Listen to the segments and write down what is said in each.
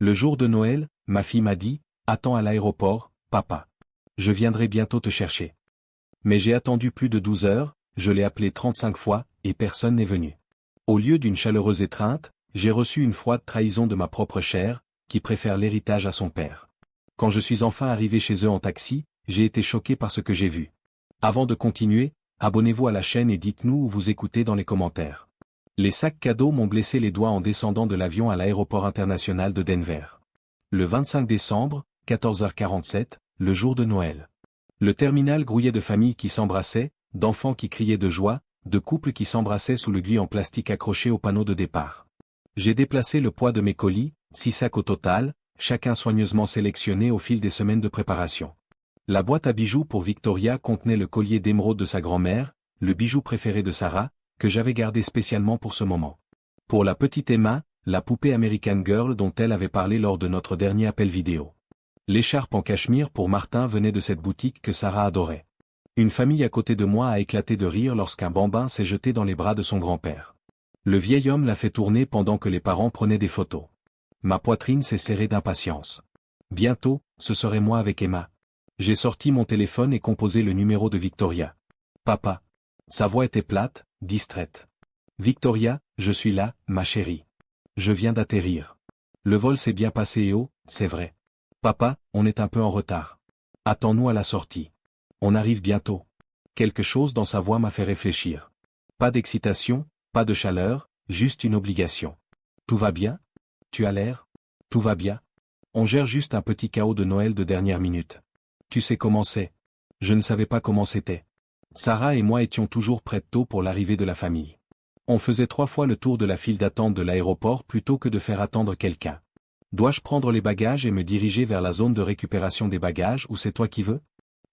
Le jour de Noël, ma fille m'a dit, « Attends à l'aéroport, papa. Je viendrai bientôt te chercher. » Mais j'ai attendu plus de 12 heures, je l'ai appelé 35 fois, et personne n'est venu. Au lieu d'une chaleureuse étreinte, j'ai reçu une froide trahison de ma propre chair, qui préfère l'héritage à son père. Quand je suis enfin arrivé chez eux en taxi, j'ai été choqué par ce que j'ai vu. Avant de continuer, abonnez-vous à la chaîne et dites-nous où vous écoutez dans les commentaires. Les sacs cadeaux m'ont blessé les doigts en descendant de l'avion à l'aéroport international de Denver. Le 25 décembre, 14h47, le jour de Noël. Le terminal grouillait de familles qui s'embrassaient, d'enfants qui criaient de joie, de couples qui s'embrassaient sous l'aiguille en plastique accroché au panneau de départ. J'ai déplacé le poids de mes colis, 6 sacs au total, chacun soigneusement sélectionné au fil des semaines de préparation. La boîte à bijoux pour Victoria contenait le collier d'émeraude de sa grand-mère, le bijou préféré de Sarah, que j'avais gardé spécialement pour ce moment. Pour la petite Emma, la poupée American Girl dont elle avait parlé lors de notre dernier appel vidéo. L'écharpe en cachemire pour Martin venait de cette boutique que Sarah adorait. Une famille à côté de moi a éclaté de rire lorsqu'un bambin s'est jeté dans les bras de son grand-père. Le vieil homme l'a fait tourner pendant que les parents prenaient des photos. Ma poitrine s'est serrée d'impatience. Bientôt, ce serait moi avec Emma. J'ai sorti mon téléphone et composé le numéro de Victoria. Papa. Sa voix était plate, distraite. Victoria, je suis là, ma chérie. Je viens d'atterrir. Le vol s'est bien passé et oh, c'est vrai. Papa, on est un peu en retard. Attends-nous à la sortie. On arrive bientôt. Quelque chose dans sa voix m'a fait réfléchir. Pas d'excitation, pas de chaleur, juste une obligation. Tout va bien? Tu as l'air? Tout va bien? On gère juste un petit chaos de Noël de dernière minute. Tu sais comment c'est? Je ne savais pas comment c'était. Sarah et moi étions toujours prêtes tôt pour l'arrivée de la famille. On faisait 3 fois le tour de la file d'attente de l'aéroport plutôt que de faire attendre quelqu'un. Dois-je prendre les bagages et me diriger vers la zone de récupération des bagages ou c'est toi qui veux?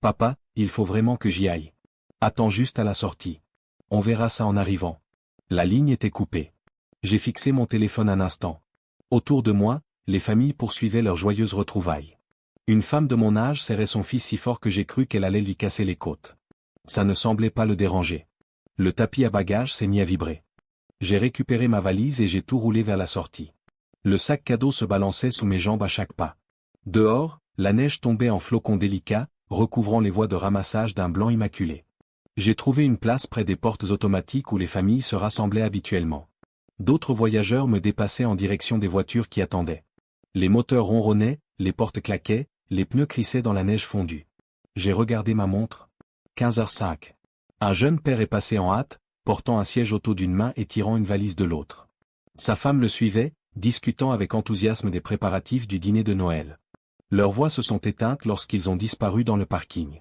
Papa, il faut vraiment que j'y aille. Attends juste à la sortie. On verra ça en arrivant. La ligne était coupée. J'ai fixé mon téléphone un instant. Autour de moi, les familles poursuivaient leurs joyeuses retrouvailles. Une femme de mon âge serrait son fils si fort que j'ai cru qu'elle allait lui casser les côtes. Ça ne semblait pas le déranger. Le tapis à bagages s'est mis à vibrer. J'ai récupéré ma valise et j'ai tout roulé vers la sortie. Le sac cadeau se balançait sous mes jambes à chaque pas. Dehors, la neige tombait en flocons délicats, recouvrant les voies de ramassage d'un blanc immaculé. J'ai trouvé une place près des portes automatiques où les familles se rassemblaient habituellement. D'autres voyageurs me dépassaient en direction des voitures qui attendaient. Les moteurs ronronnaient, les portes claquaient, les pneus crissaient dans la neige fondue. J'ai regardé ma montre. 15h05. Un jeune père est passé en hâte, portant un siège auto d'une main et tirant une valise de l'autre. Sa femme le suivait, discutant avec enthousiasme des préparatifs du dîner de Noël. Leurs voix se sont éteintes lorsqu'ils ont disparu dans le parking.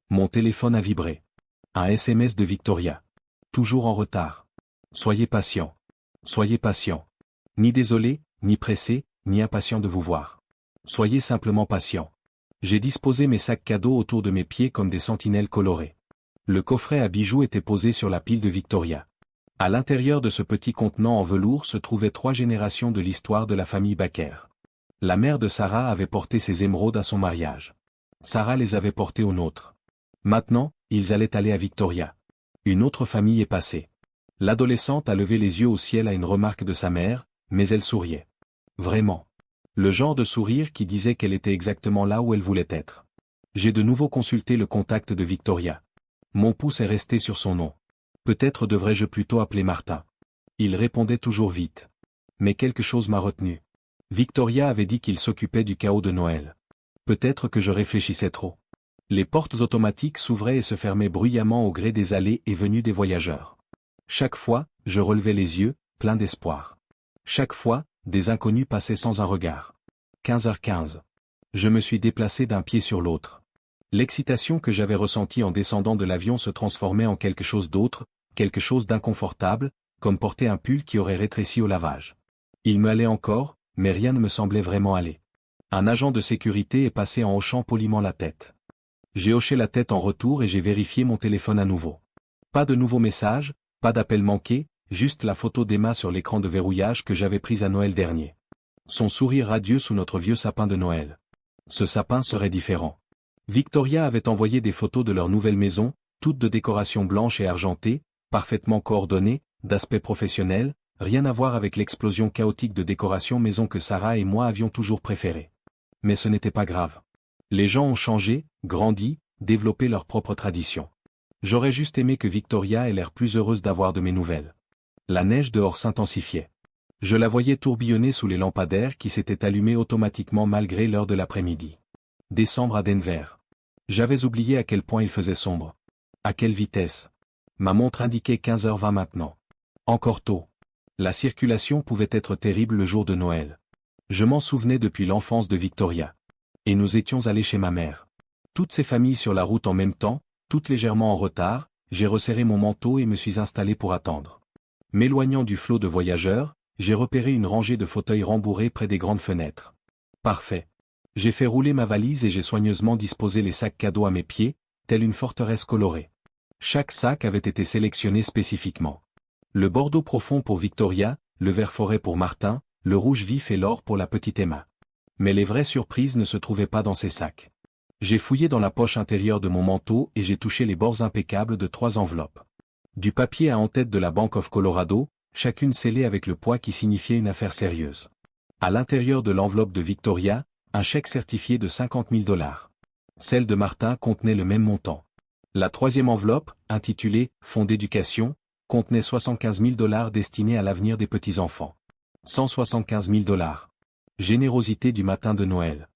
Mon téléphone a vibré. Un SMS de Victoria. Toujours en retard. Soyez patient. Soyez patient. Ni désolé, ni pressé, ni impatient de vous voir. Soyez simplement patient. J'ai disposé mes sacs cadeaux autour de mes pieds comme des sentinelles colorées. Le coffret à bijoux était posé sur la pile de Victoria. À l'intérieur de ce petit contenant en velours se trouvaient 3 générations de l'histoire de la famille Baker. La mère de Sarah avait porté ses émeraudes à son mariage. Sarah les avait portées aux nôtres. Maintenant, ils allaient aller à Victoria. Une autre famille est passée. L'adolescente a levé les yeux au ciel à une remarque de sa mère, mais elle souriait. Vraiment. Le genre de sourire qui disait qu'elle était exactement là où elle voulait être. J'ai de nouveau consulté le contact de Victoria. Mon pouce est resté sur son nom. Peut-être devrais-je plutôt appeler Martin. Il répondait toujours vite. Mais quelque chose m'a retenu. Victoria avait dit qu'il s'occupait du chaos de Noël. Peut-être que je réfléchissais trop. Les portes automatiques s'ouvraient et se fermaient bruyamment au gré des allées et venues des voyageurs. Chaque fois, je relevais les yeux, plein d'espoir. Chaque fois, des inconnus passaient sans un regard. 15h15. Je me suis déplacé d'un pied sur l'autre. L'excitation que j'avais ressentie en descendant de l'avion se transformait en quelque chose d'autre, quelque chose d'inconfortable, comme porter un pull qui aurait rétréci au lavage. Il me allait encore, mais rien ne me semblait vraiment aller. Un agent de sécurité est passé en hochant poliment la tête. J'ai hoché la tête en retour et j'ai vérifié mon téléphone à nouveau. Pas de nouveaux messages, pas d'appel manqué, juste la photo d'Emma sur l'écran de verrouillage que j'avais prise à Noël dernier. Son sourire radieux sous notre vieux sapin de Noël. Ce sapin serait différent. Victoria avait envoyé des photos de leur nouvelle maison, toutes de décoration blanche et argentée, parfaitement coordonnées, d'aspect professionnel, rien à voir avec l'explosion chaotique de décoration maison que Sarah et moi avions toujours préférée. Mais ce n'était pas grave. Les gens ont changé, grandi, développé leurs propres traditions. J'aurais juste aimé que Victoria ait l'air plus heureuse d'avoir de mes nouvelles. La neige dehors s'intensifiait. Je la voyais tourbillonner sous les lampadaires qui s'étaient allumés automatiquement malgré l'heure de l'après-midi. Décembre à Denver. J'avais oublié à quel point il faisait sombre. À quelle vitesse. Ma montre indiquait 15h20 maintenant. Encore tôt. La circulation pouvait être terrible le jour de Noël. Je m'en souvenais depuis l'enfance de Victoria. Et nous étions allés chez ma mère. Toutes ces familles sur la route en même temps, toutes légèrement en retard, j'ai resserré mon manteau et me suis installé pour attendre. M'éloignant du flot de voyageurs, j'ai repéré une rangée de fauteuils rembourrés près des grandes fenêtres. Parfait. J'ai fait rouler ma valise et j'ai soigneusement disposé les sacs cadeaux à mes pieds, telle une forteresse colorée. Chaque sac avait été sélectionné spécifiquement. Le bordeaux profond pour Victoria, le vert forêt pour Martin, le rouge vif et l'or pour la petite Emma. Mais les vraies surprises ne se trouvaient pas dans ces sacs. J'ai fouillé dans la poche intérieure de mon manteau et j'ai touché les bords impeccables de 3 enveloppes. Du papier à en-tête de la Bank of Colorado, chacune scellée avec le poids qui signifiait une affaire sérieuse. À l'intérieur de l'enveloppe de Victoria, un chèque certifié de 50 000 $. Celle de Martin contenait le même montant. La troisième enveloppe, intitulée « Fonds d'éducation », contenait 75 000 $ destinés à l'avenir des petits-enfants. 175 000 $. Générosité du matin de Noël.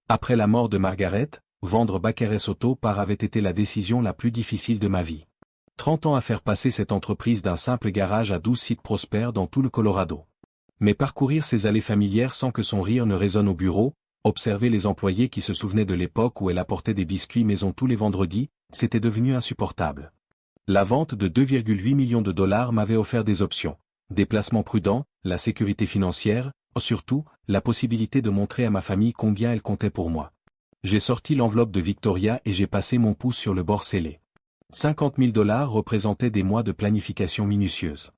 Après la mort de Margaret, vendre Bakeres Auto Part avait été la décision la plus difficile de ma vie. 30 ans à faire passer cette entreprise d'un simple garage à 12 sites prospères dans tout le Colorado. Mais parcourir ses allées familières sans que son rire ne résonne au bureau, observer les employés qui se souvenaient de l'époque où elle apportait des biscuits maison tous les vendredis, c'était devenu insupportable. La vente de 2,8 millions de $ m'avait offert des options. Des placements prudents, la sécurité financière, surtout, la possibilité de montrer à ma famille combien elle comptait pour moi. J'ai sorti l'enveloppe de Victoria et j'ai passé mon pouce sur le bord scellé. 50 000 $ représentaient des mois de planification minutieuse.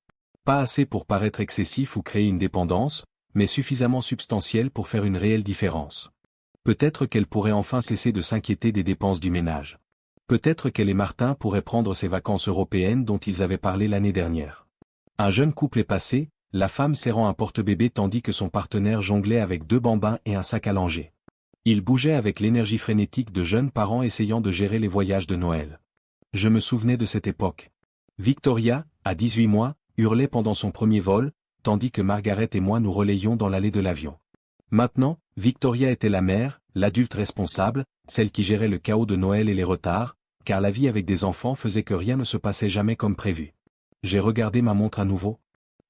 Pas assez pour paraître excessif ou créer une dépendance, mais suffisamment substantiel pour faire une réelle différence. Peut-être qu'elle pourrait enfin cesser de s'inquiéter des dépenses du ménage. Peut-être qu'elle et Martin pourraient prendre ces vacances européennes dont ils avaient parlé l'année dernière. Un jeune couple est passé, la femme serrant un porte-bébé tandis que son partenaire jonglait avec 2 bambins et un sac à langer. Il bougeait avec l'énergie frénétique de jeunes parents essayant de gérer les voyages de Noël. Je me souvenais de cette époque. Victoria, à 18 mois, hurlait pendant son premier vol, tandis que Margaret et moi nous relayions dans l'allée de l'avion. Maintenant, Victoria était la mère, l'adulte responsable, celle qui gérait le chaos de Noël et les retards, car la vie avec des enfants faisait que rien ne se passait jamais comme prévu. J'ai regardé ma montre à nouveau.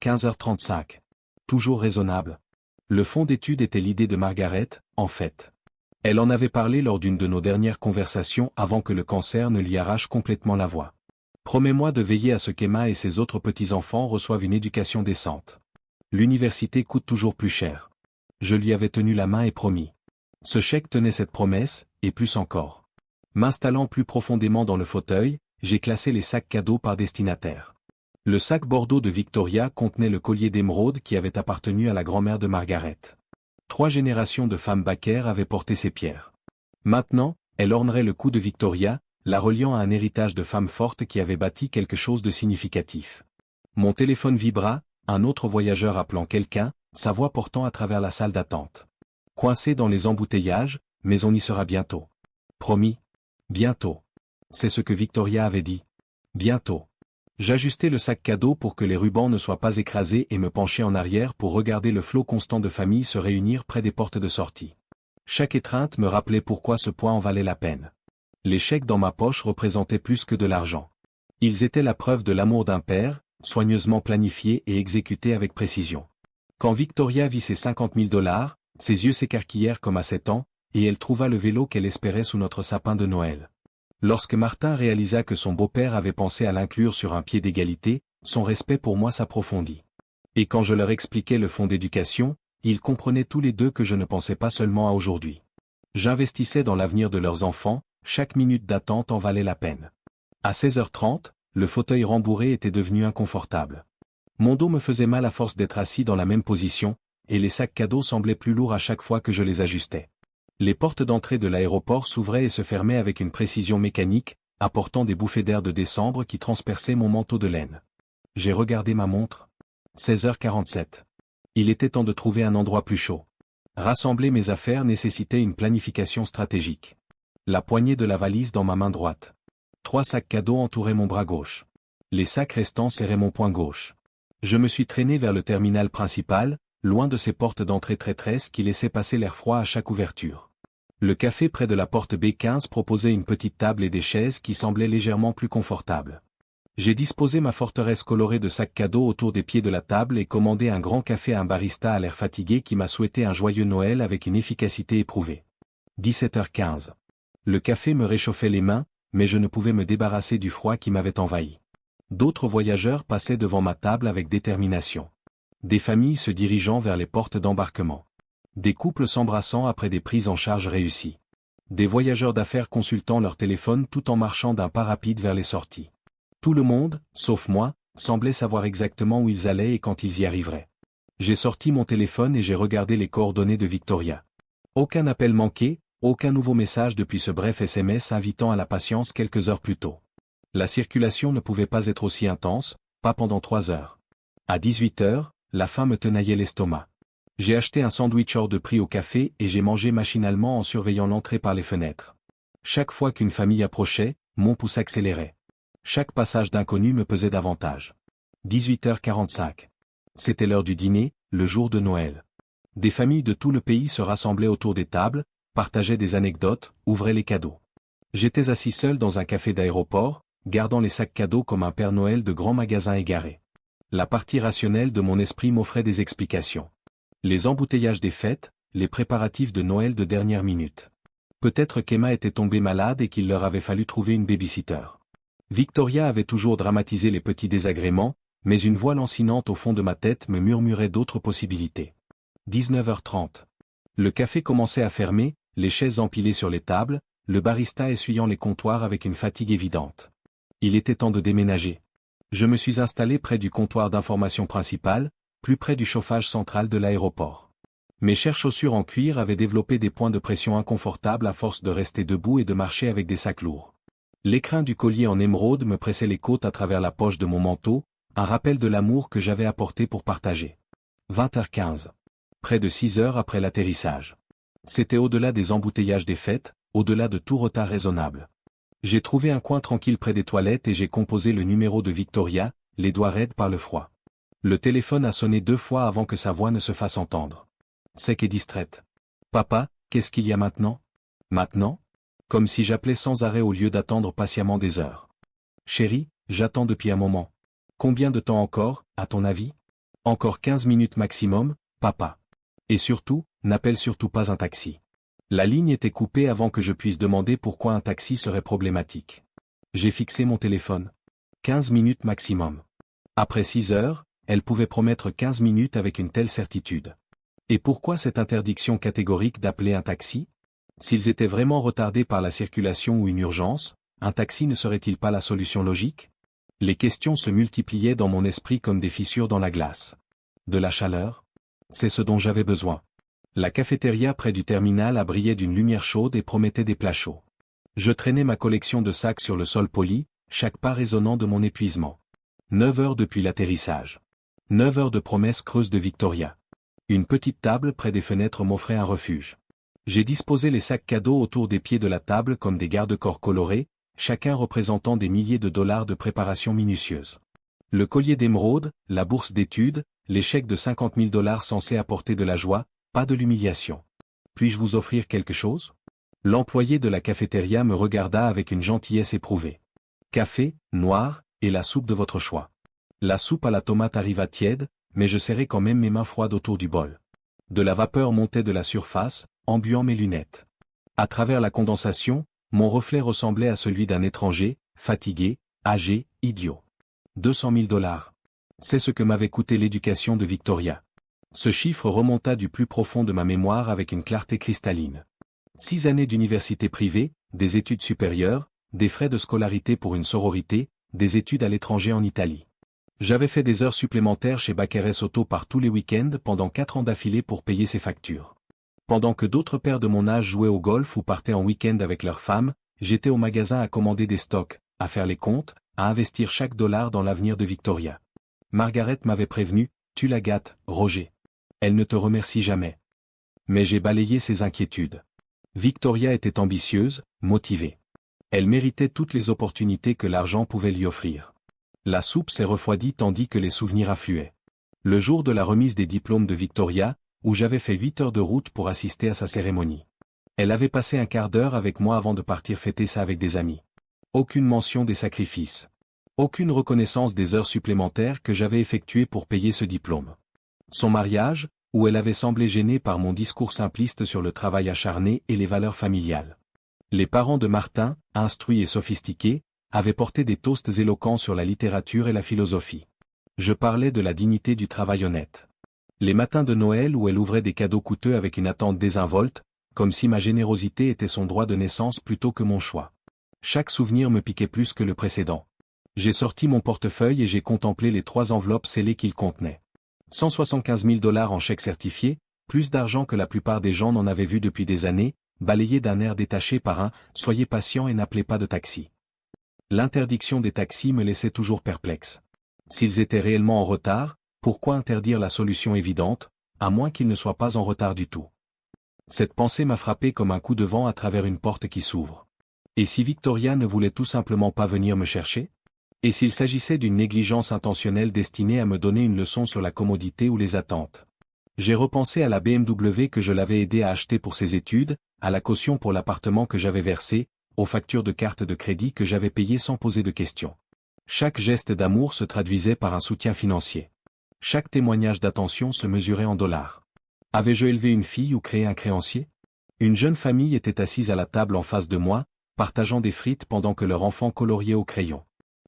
15h35. Toujours raisonnable. Le fond d'étude était l'idée de Margaret, en fait. Elle en avait parlé lors d'une de nos dernières conversations avant que le cancer ne lui arrache complètement la voix. Promets-moi de veiller à ce qu'Emma et ses autres petits-enfants reçoivent une éducation décente. L'université coûte toujours plus cher. Je lui avais tenu la main et promis. Ce chèque tenait cette promesse, et plus encore. M'installant plus profondément dans le fauteuil, j'ai classé les sacs cadeaux par destinataire. Le sac bordeaux de Victoria contenait le collier d'émeraude qui avait appartenu à la grand-mère de Margaret. 3 générations de femmes Baker avaient porté ces pierres. Maintenant, elle ornerait le cou de Victoria, la reliant à un héritage de femmes fortes qui avaient bâti quelque chose de significatif. Mon téléphone vibra, un autre voyageur appelant quelqu'un, sa voix portant à travers la salle d'attente. Coincé dans les embouteillages, mais on y sera bientôt. Promis. Bientôt. C'est ce que Victoria avait dit. Bientôt. J'ajustai le sac cadeau pour que les rubans ne soient pas écrasés et me penchai en arrière pour regarder le flot constant de familles se réunir près des portes de sortie. Chaque étreinte me rappelait pourquoi ce poids en valait la peine. Les chèques dans ma poche représentaient plus que de l'argent. Ils étaient la preuve de l'amour d'un père, soigneusement planifié et exécuté avec précision. Quand Victoria vit ses 50 000 $, ses yeux s'écarquillèrent comme à 7 ans, et elle trouva le vélo qu'elle espérait sous notre sapin de Noël. Lorsque Martin réalisa que son beau-père avait pensé à l'inclure sur un pied d'égalité, son respect pour moi s'approfondit. Et quand je leur expliquais le fonds d'éducation, ils comprenaient tous les deux que je ne pensais pas seulement à aujourd'hui. J'investissais dans l'avenir de leurs enfants, chaque minute d'attente en valait la peine. À 16h30, le fauteuil rembourré était devenu inconfortable. Mon dos me faisait mal à force d'être assis dans la même position, et les sacs cadeaux semblaient plus lourds à chaque fois que je les ajustais. Les portes d'entrée de l'aéroport s'ouvraient et se fermaient avec une précision mécanique, apportant des bouffées d'air de décembre qui transperçaient mon manteau de laine. J'ai regardé ma montre. 16h47. Il était temps de trouver un endroit plus chaud. Rassembler mes affaires nécessitait une planification stratégique. La poignée de la valise dans ma main droite. 3 sacs cadeaux entouraient mon bras gauche. Les sacs restants serraient mon poing gauche. Je me suis traîné vers le terminal principal, loin de ces portes d'entrée traîtresses qui laissaient passer l'air froid à chaque ouverture. Le café près de la porte B15 proposait une petite table et des chaises qui semblaient légèrement plus confortables. J'ai disposé ma forteresse colorée de sacs cadeaux autour des pieds de la table et commandé un grand café à un barista à l'air fatigué qui m'a souhaité un joyeux Noël avec une efficacité éprouvée. 17h15. Le café me réchauffait les mains, mais je ne pouvais me débarrasser du froid qui m'avait envahi. D'autres voyageurs passaient devant ma table avec détermination. Des familles se dirigeant vers les portes d'embarquement. Des couples s'embrassant après des prises en charge réussies. Des voyageurs d'affaires consultant leur téléphone tout en marchant d'un pas rapide vers les sorties. Tout le monde, sauf moi, semblait savoir exactement où ils allaient et quand ils y arriveraient. J'ai sorti mon téléphone et j'ai regardé les coordonnées de Victoria. Aucun appel manqué, aucun nouveau message depuis ce bref SMS invitant à la patience quelques heures plus tôt. La circulation ne pouvait pas être aussi intense, pas pendant 3 heures. À 18h, la faim me tenaillait l'estomac. J'ai acheté un sandwich hors de prix au café et j'ai mangé machinalement en surveillant l'entrée par les fenêtres. Chaque fois qu'une famille approchait, mon pouce accélérait. Chaque passage d'inconnu me pesait davantage. 18h45. C'était l'heure du dîner, le jour de Noël. Des familles de tout le pays se rassemblaient autour des tables, partageaient des anecdotes, ouvraient les cadeaux. J'étais assis seul dans un café d'aéroport, gardant les sacs cadeaux comme un Père Noël de grands magasins égarés. La partie rationnelle de mon esprit m'offrait des explications. Les embouteillages des fêtes, les préparatifs de Noël de dernière minute. Peut-être qu'Emma était tombée malade et qu'il leur avait fallu trouver une babysitter. Victoria avait toujours dramatisé les petits désagréments, mais une voix lancinante au fond de ma tête me murmurait d'autres possibilités. 19h30. Le café commençait à fermer, les chaises empilées sur les tables, le barista essuyant les comptoirs avec une fatigue évidente. Il était temps de déménager. Je me suis installé près du comptoir d'information principal, plus près du chauffage central de l'aéroport. Mes chères chaussures en cuir avaient développé des points de pression inconfortables à force de rester debout et de marcher avec des sacs lourds. L'écrin du collier en émeraude me pressait les côtes à travers la poche de mon manteau, un rappel de l'amour que j'avais apporté pour partager. 20h15. Près de 6 heures après l'atterrissage. C'était au-delà des embouteillages des fêtes, au-delà de tout retard raisonnable. J'ai trouvé un coin tranquille près des toilettes et j'ai composé le numéro de Victoria, les doigts raides par le froid. Le téléphone a sonné 2 fois avant que sa voix ne se fasse entendre. Sec et distraite. Papa, qu'est-ce qu'il y a maintenant? Maintenant? Comme si j'appelais sans arrêt au lieu d'attendre patiemment des heures. Chérie, j'attends depuis un moment. Combien de temps encore, à ton avis? Encore 15 minutes maximum, papa. Et surtout, n'appelle surtout pas un taxi. La ligne était coupée avant que je puisse demander pourquoi un taxi serait problématique. J'ai fixé mon téléphone. 15 minutes maximum. Après 6 heures, elle pouvait promettre 15 minutes avec une telle certitude. Et pourquoi cette interdiction catégorique d'appeler un taxi? S'ils étaient vraiment retardés par la circulation ou une urgence, un taxi ne serait-il pas la solution logique? Les questions se multipliaient dans mon esprit comme des fissures dans la glace. De la chaleur? C'est ce dont j'avais besoin. La cafétéria près du terminal abriait d'une lumière chaude et promettait des plats chauds. Je traînais ma collection de sacs sur le sol poli, chaque pas résonnant de mon épuisement. 9 heures depuis l'atterrissage. 9 heures de promesses creuses de Victoria. Une petite table près des fenêtres m'offrait un refuge. J'ai disposé les sacs cadeaux autour des pieds de la table comme des garde-corps colorés, chacun représentant des milliers de dollars de préparation minutieuse. Le collier d'émeraude, la bourse d'études, les chèques de 50 000 dollars censés apporter de la joie, pas de l'humiliation. Puis-je vous offrir quelque chose? L'employé de la cafétéria me regarda avec une gentillesse éprouvée. Café, noir, et la soupe de votre choix. La soupe à la tomate arriva tiède, mais je serrai quand même mes mains froides autour du bol. De la vapeur montait de la surface, embuant mes lunettes. À travers la condensation, mon reflet ressemblait à celui d'un étranger, fatigué, âgé, idiot. 200 000 dollars. C'est ce que m'avait coûté l'éducation de Victoria. Ce chiffre remonta du plus profond de ma mémoire avec une clarté cristalline. 6 années d'université privée, des études supérieures, des frais de scolarité pour une sororité, des études à l'étranger en Italie. J'avais fait des heures supplémentaires chez Baccares Auto par tous les week-ends pendant 4 ans d'affilée pour payer ses factures. Pendant que d'autres pères de mon âge jouaient au golf ou partaient en week-end avec leurs femmes, j'étais au magasin à commander des stocks, à faire les comptes, à investir chaque dollar dans l'avenir de Victoria. Margaret m'avait prévenu, Tu la gâtes, Roger. Elle ne te remercie jamais. Mais j'ai balayé ses inquiétudes. Victoria était ambitieuse, motivée. Elle méritait toutes les opportunités que l'argent pouvait lui offrir. La soupe s'est refroidie tandis que les souvenirs affluaient. Le jour de la remise des diplômes de Victoria, où j'avais fait 8 heures de route pour assister à sa cérémonie. Elle avait passé un quart d'heure avec moi avant de partir fêter ça avec des amis. Aucune mention des sacrifices. Aucune reconnaissance des heures supplémentaires que j'avais effectuées pour payer ce diplôme. Son mariage, où elle avait semblé gênée par mon discours simpliste sur le travail acharné et les valeurs familiales. Les parents de Martin, instruits et sophistiqués, avaient porté des toasts éloquents sur la littérature et la philosophie. Je parlais de la dignité du travail honnête. Les matins de Noël où elle ouvrait des cadeaux coûteux avec une attente désinvolte, comme si ma générosité était son droit de naissance plutôt que mon choix. Chaque souvenir me piquait plus que le précédent. J'ai sorti mon portefeuille et j'ai contemplé les 3 enveloppes scellées qu'il contenait. 175 000 $ en chèques certifiés, plus d'argent que la plupart des gens n'en avaient vu depuis des années, balayé d'un air détaché par un « Soyez patient et n'appelez pas de taxi ». L'interdiction des taxis me laissait toujours perplexe. S'ils étaient réellement en retard, pourquoi interdire la solution évidente, à moins qu'ils ne soient pas en retard du tout? Cette pensée m'a frappé comme un coup de vent à travers une porte qui s'ouvre. Et si Victoria ne voulait tout simplement pas venir me chercher? Et s'il s'agissait d'une négligence intentionnelle destinée à me donner une leçon sur la commodité ou les attentes? J'ai repensé à la BMW que je l'avais aidé à acheter pour ses études, à la caution pour l'appartement que j'avais versé, aux factures de carte de crédit que j'avais payées sans poser de questions. Chaque geste d'amour se traduisait par un soutien financier. Chaque témoignage d'attention se mesurait en dollars. Avais-je élevé une fille ou créé un créancier? Une jeune famille était assise à la table en face de moi, partageant des frites pendant que leur enfant coloriait au crayon.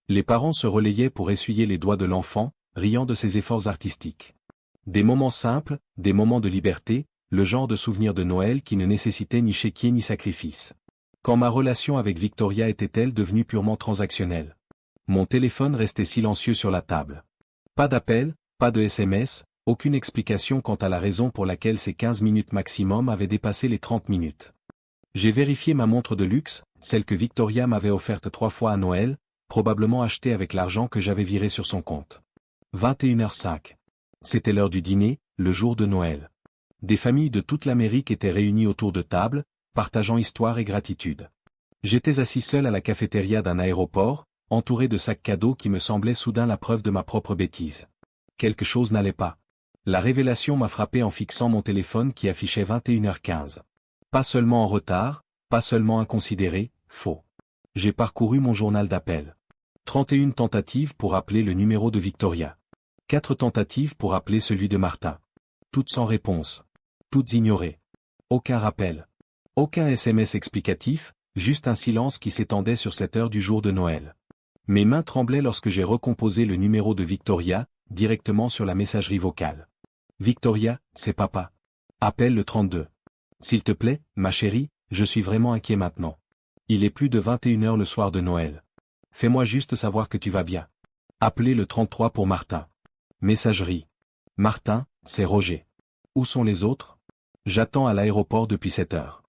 Les parents se relayaient pour essuyer les doigts de l'enfant, riant de ses efforts artistiques. Des moments simples, des moments de liberté, le genre de souvenir de Noël qui ne nécessitait ni chéquier ni sacrifice. Quand ma relation avec Victoria était-elle devenue purement transactionnelle? Mon téléphone restait silencieux sur la table. Pas d'appel, pas de SMS, aucune explication quant à la raison pour laquelle ces 15 minutes maximum avaient dépassé les 30 minutes. J'ai vérifié ma montre de luxe, celle que Victoria m'avait offerte 3 fois à Noël, probablement achetée avec l'argent que j'avais viré sur son compte. 21h05. C'était l'heure du dîner, le jour de Noël. Des familles de toute l'Amérique étaient réunies autour de table, partageant histoire et gratitude. J'étais assis seul à la cafétéria d'un aéroport, entouré de sacs cadeaux qui me semblaient soudain la preuve de ma propre bêtise. Quelque chose n'allait pas. La révélation m'a frappé en fixant mon téléphone qui affichait 21h15. Pas seulement en retard, pas seulement inconsidéré, faux. J'ai parcouru mon journal d'appels. 31 tentatives pour appeler le numéro de Victoria. 4 tentatives pour appeler celui de Martin. Toutes sans réponse. Toutes ignorées. Aucun rappel. Aucun SMS explicatif, juste un silence qui s'étendait sur cette heure du jour de Noël. Mes mains tremblaient lorsque j'ai recomposé le numéro de Victoria, directement sur la messagerie vocale. Victoria, c'est papa. Appelle le 32. S'il te plaît, ma chérie, je suis vraiment inquiet maintenant. Il est plus de 21h le soir de Noël. Fais-moi juste savoir que tu vas bien. Appelez le 33 pour Martin. Messagerie. Martin, c'est Roger. Où sont les autres? J'attends à l'aéroport depuis 7 heures.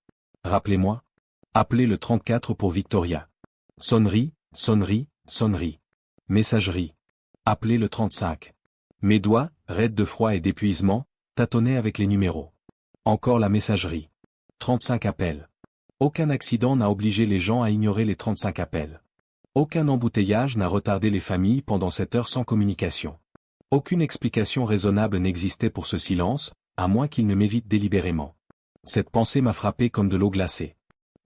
Rappelez-moi. Appelez le 34 pour Victoria. Sonnerie, sonnerie, sonnerie. Messagerie. Appelez le 35. Mes doigts, raides de froid et d'épuisement, tâtonnaient avec les numéros. Encore la messagerie. 35 appels. Aucun accident n'a obligé les gens à ignorer les 35 appels. Aucun embouteillage n'a retardé les familles pendant cette heure sans communication. Aucune explication raisonnable n'existait pour ce silence, à moins qu'il ne m'évite délibérément. Cette pensée m'a frappé comme de l'eau glacée.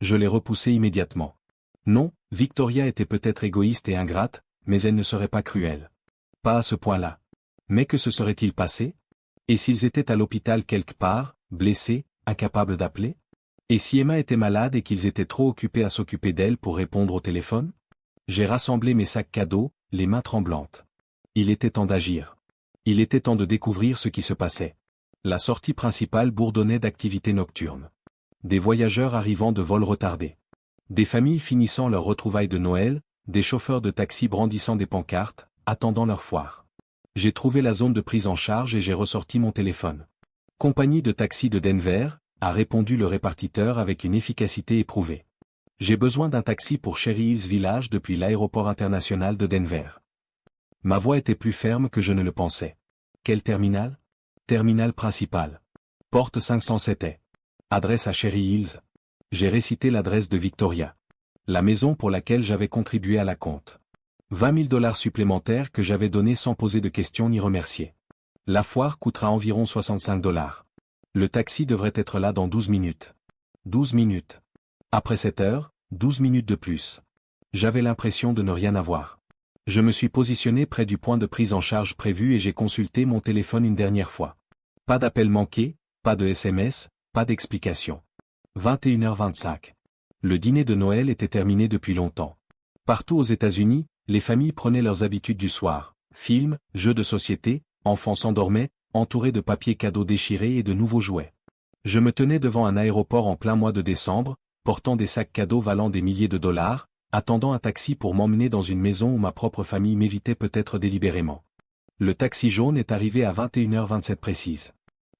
Je l'ai repoussée immédiatement. Non, Victoria était peut-être égoïste et ingrate, mais elle ne serait pas cruelle. Pas à ce point-là. Mais que se serait-il passé? Et s'ils étaient à l'hôpital quelque part, blessés, incapables d'appeler? Et si Emma était malade et qu'ils étaient trop occupés à s'occuper d'elle pour répondre au téléphone? J'ai rassemblé mes sacs cadeaux, les mains tremblantes. Il était temps d'agir. Il était temps de découvrir ce qui se passait. La sortie principale bourdonnait d'activités nocturnes. Des voyageurs arrivant de vols retardés. Des familles finissant leur retrouvaille de Noël, des chauffeurs de taxi brandissant des pancartes, attendant leur foire. J'ai trouvé la zone de prise en charge et j'ai ressorti mon téléphone. Compagnie de taxi de Denver, a répondu le répartiteur avec une efficacité éprouvée. J'ai besoin d'un taxi pour Cherry Hills Village depuis l'aéroport international de Denver. Ma voix était plus ferme que je ne le pensais. Quel terminal? Terminal principal. Porte 507 Adresse à Cherry Hills. J'ai récité l'adresse de Victoria. La maison pour laquelle j'avais contribué à la compte. 20 000 $ supplémentaires que j'avais donnés sans poser de questions ni remercier. La foire coûtera environ 65 $. Le taxi devrait être là dans 12 minutes. 12 minutes. Après 7 heures, 12 minutes de plus. J'avais l'impression de ne rien avoir. Je me suis positionné près du point de prise en charge prévu et j'ai consulté mon téléphone une dernière fois. Pas d'appel manqué, pas de SMS, pas d'explication. 21h25. Le dîner de Noël était terminé depuis longtemps. Partout aux États-Unis, les familles prenaient leurs habitudes du soir. Films, jeux de société, enfants s'endormaient, entourés de papiers cadeaux déchirés et de nouveaux jouets. Je me tenais devant un aéroport en plein mois de décembre, portant des sacs cadeaux valant des milliers de dollars, attendant un taxi pour m'emmener dans une maison où ma propre famille m'évitait peut-être délibérément. Le taxi jaune est arrivé à 21h27 précise.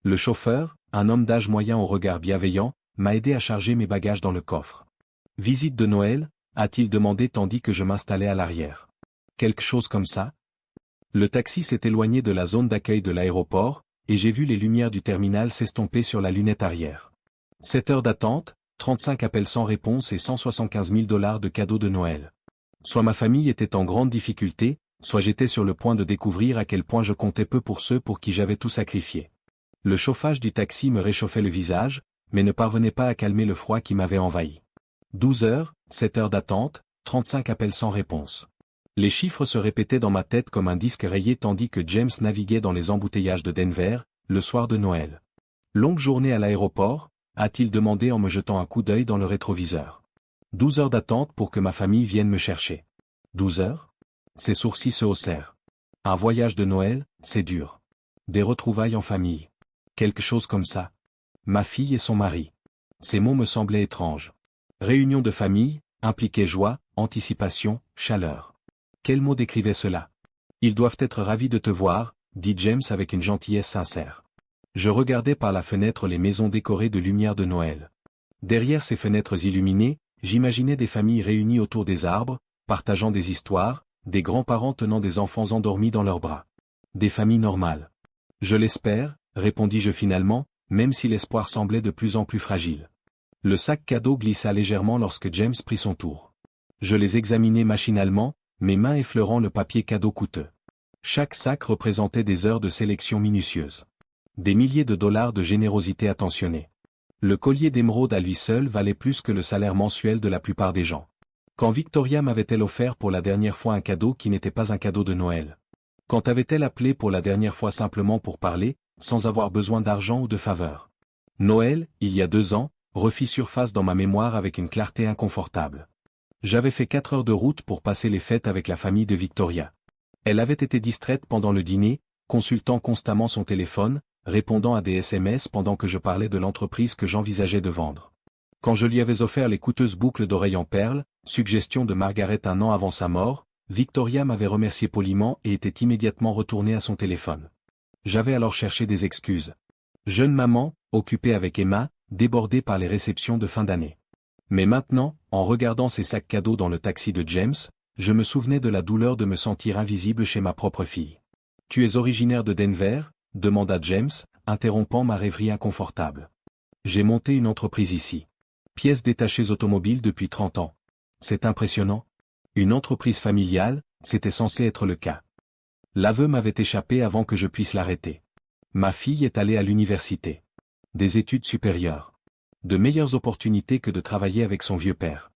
Le chauffeur, un homme d'âge moyen au regard bienveillant, m'a aidé à charger mes bagages dans le coffre. Visite de Noël, a-t-il demandé tandis que je m'installais à l'arrière. Quelque chose comme ça? Le taxi s'est éloigné de la zone d'accueil de l'aéroport, et j'ai vu les lumières du terminal s'estomper sur la lunette arrière. 7 heures d'attente, 35 appels sans réponse et 175 000 $ de cadeaux de Noël. Soit ma famille était en grande difficulté, soit j'étais sur le point de découvrir à quel point je comptais peu pour ceux pour qui j'avais tout sacrifié. Le chauffage du taxi me réchauffait le visage, mais ne parvenait pas à calmer le froid qui m'avait envahi. 12 heures, 7 heures d'attente, 35 appels sans réponse. Les chiffres se répétaient dans ma tête comme un disque rayé tandis que James naviguait dans les embouteillages de Denver, le soir de Noël. Longue journée à l'aéroport, a-t-il demandé en me jetant un coup d'œil dans le rétroviseur. 12 heures d'attente pour que ma famille vienne me chercher. 12 heures? Ses sourcils se haussèrent. Un voyage de Noël, c'est dur. Des retrouvailles en famille. Quelque chose comme ça. Ma fille et son mari. Ces mots me semblaient étranges. Réunion de famille, impliquait joie, anticipation, chaleur. Quels mots décrivaient cela? Ils doivent être ravis de te voir, dit James avec une gentillesse sincère. Je regardais par la fenêtre les maisons décorées de lumière de Noël. Derrière ces fenêtres illuminées, j'imaginais des familles réunies autour des arbres, partageant des histoires, des grands-parents tenant des enfants endormis dans leurs bras. Des familles normales. Je l'espère, répondis-je finalement, même si l'espoir semblait de plus en plus fragile. Le sac cadeau glissa légèrement lorsque James prit son tour. Je les examinai machinalement, mes mains effleurant le papier cadeau coûteux. Chaque sac représentait des heures de sélection minutieuse. Des milliers de dollars de générosité attentionnée. Le collier d'émeraude à lui seul valait plus que le salaire mensuel de la plupart des gens. Quand Victoria m'avait-elle offert pour la dernière fois un cadeau qui n'était pas un cadeau de Noël? Quand avait-elle appelé pour la dernière fois simplement pour parler, sans avoir besoin d'argent ou de faveur? Noël, il y a 2 ans, refit surface dans ma mémoire avec une clarté inconfortable. J'avais fait 4 heures de route pour passer les fêtes avec la famille de Victoria. Elle avait été distraite pendant le dîner, consultant constamment son téléphone, répondant à des SMS pendant que je parlais de l'entreprise que j'envisageais de vendre. Quand je lui avais offert les coûteuses boucles d'oreilles en perles, suggestion de Margaret un an avant sa mort, Victoria m'avait remercié poliment et était immédiatement retournée à son téléphone. J'avais alors cherché des excuses. Jeune maman, occupée avec Emma, débordée par les réceptions de fin d'année. Mais maintenant, en regardant ces sacs cadeaux dans le taxi de James, je me souvenais de la douleur de me sentir invisible chez ma propre fille. « Tu es originaire de Denver ?» demanda James, interrompant ma rêverie inconfortable. « J'ai monté une entreprise ici. Pièces détachées automobiles depuis 30 ans. C'est impressionnant. Une entreprise familiale, c'était censé être le cas. L'aveu m'avait échappé avant que je puisse l'arrêter. Ma fille est allée à l'université. Des études supérieures. De meilleures opportunités que de travailler avec son vieux père. »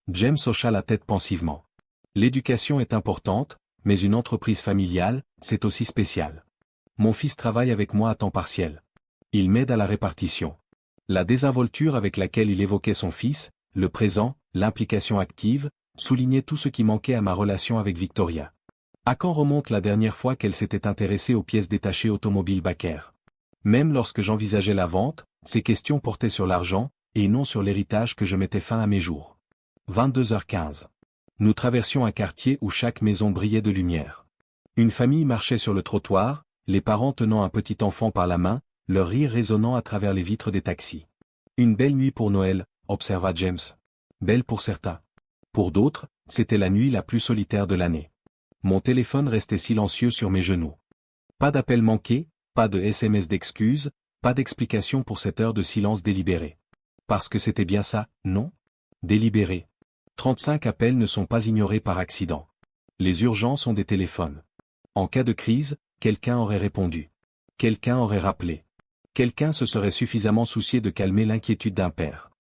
James hocha la tête pensivement. « L'éducation est importante, mais une entreprise familiale, c'est aussi spécial. Mon fils travaille avec moi à temps partiel. Il m'aide à la répartition. » La désinvolture avec laquelle il évoquait son fils, le présent, l'implication active, soulignait tout ce qui manquait à ma relation avec Victoria. À quand remonte la dernière fois qu'elle s'était intéressée aux pièces détachées automobiles Baker? Même lorsque j'envisageais la vente, ces questions portaient sur l'argent, et non sur l'héritage que je mettais fin à mes jours. 22h15. Nous traversions un quartier où chaque maison brillait de lumière. Une famille marchait sur le trottoir, les parents tenant un petit enfant par la main, leur rire résonnant à travers les vitres des taxis. Une belle nuit pour Noël, observa James. Belle pour certains. Pour d'autres, c'était la nuit la plus solitaire de l'année. Mon téléphone restait silencieux sur mes genoux. Pas d'appel manqué, pas de SMS d'excuses, pas d'explication pour cette heure de silence délibéré. Parce que c'était bien ça, non? Délibéré. 35 appels ne sont pas ignorés par accident. Les urgences ont des téléphones. En cas de crise, quelqu'un aurait répondu. Quelqu'un aurait rappelé. Quelqu'un se serait suffisamment soucié de calmer l'inquiétude d'un père.